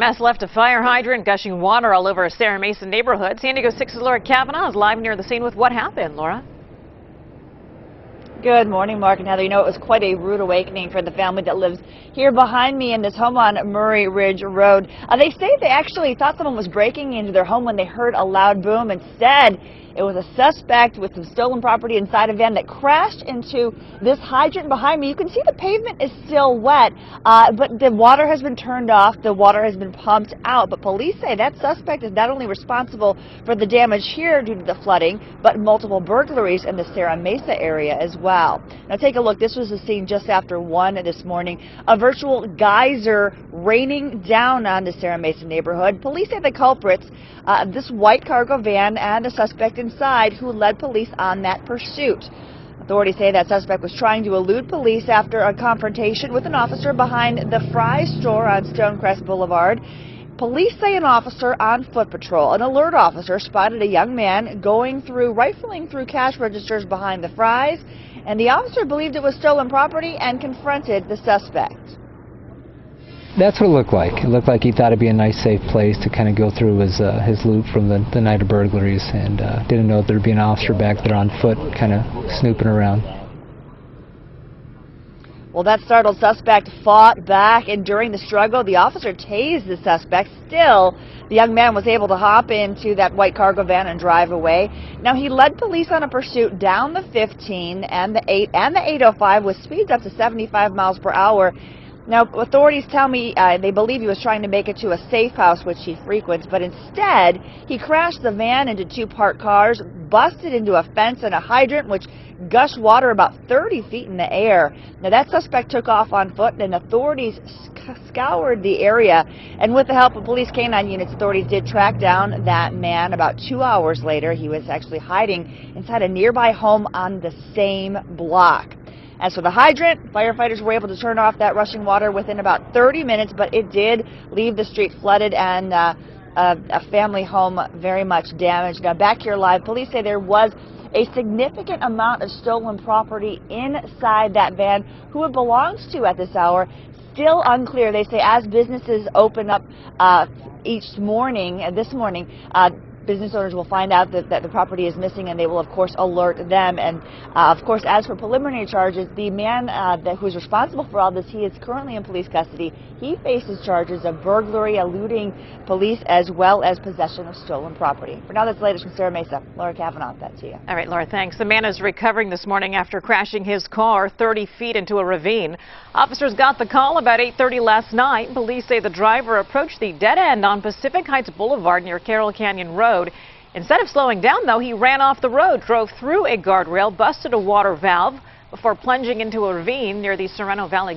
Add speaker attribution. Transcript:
Speaker 1: Mess left a fire hydrant, gushing water all over a Sarah Mason neighborhood. San Diego 6's Laura Kavanaugh is live near the scene with what happened. Laura?
Speaker 2: Good morning, Mark and Heather. You know, it was quite a rude awakening for the family that lives here behind me in this home on Murray Ridge Road. They say they actually thought someone was breaking into their home when they heard a loud boom. Instead, it was a suspect with some stolen property inside a van that crashed into this hydrant behind me. You can see the pavement is still wet, but the water has been turned off. The water has been pumped out. But police say that suspect is not only responsible for the damage here due to the flooding, but multiple burglaries in the Sarah Mesa area as well. Now take a look. This was the scene just after 1 this morning. A virtual geyser raining down on the Sarah Mesa neighborhood. Police say the culprits, this white cargo van and a suspect inside, who led police on that pursuit. Authorities say that suspect was trying to elude police after a confrontation with an officer behind the Fry store on Stonecrest Boulevard. Police say an officer on foot patrol, an alert officer, spotted a young man rifling through cash registers behind the Fry's, and the officer believed it was stolen property and confronted the suspect.
Speaker 3: That's what it looked like. It looked like he thought it'd be a nice, safe place to kind of go through his loot from the night of burglaries, and didn't know there'd be an officer back there on foot kind of snooping around.
Speaker 2: Well, that startled suspect fought back, and during the struggle, the officer tased the suspect. Still, the young man was able to hop into that white cargo van and drive away. Now, he led police on a pursuit down the 15 and the 8 and the 805 with speeds up to 75 miles per hour. Now, authorities tell me they believe he was trying to make it to a safe house, which he frequents, but instead, he crashed the van into 2 parked cars, busted into a fence and a hydrant, which gushed water about 30 feet in the air. Now, that suspect took off on foot, and authorities scoured the area. And with the help of police canine units, authorities did track down that man. About 2 hours later, he was actually hiding inside a nearby home on the same block. As for the hydrant, firefighters were able to turn off that rushing water within about 30 minutes, but it did leave the street flooded and a family home very much damaged. Now, back here live, police say there was a significant amount of stolen property inside that van. Who it belongs to at this hour, still unclear. They say as businesses open up this morning, business owners will find out that the property is missing, and they will, of course, alert them. And, of course, as for preliminary charges, the man who is responsible for all this, he is currently in police custody. He faces charges of burglary, eluding police, as well as possession of stolen property. For now, that's the latest from Sarah Mesa. Laura Kavanaugh, back to you.
Speaker 1: All right, Laura, thanks. The man is recovering this morning after crashing his car 30 feet into a ravine. Officers got the call about 8:30 last night. Police say the driver approached the dead end on Pacific Heights Boulevard near Carroll Canyon Road. Instead of slowing down, though, he ran off the road, drove through a guardrail, busted a water valve before plunging into a ravine near the Sereno Valley.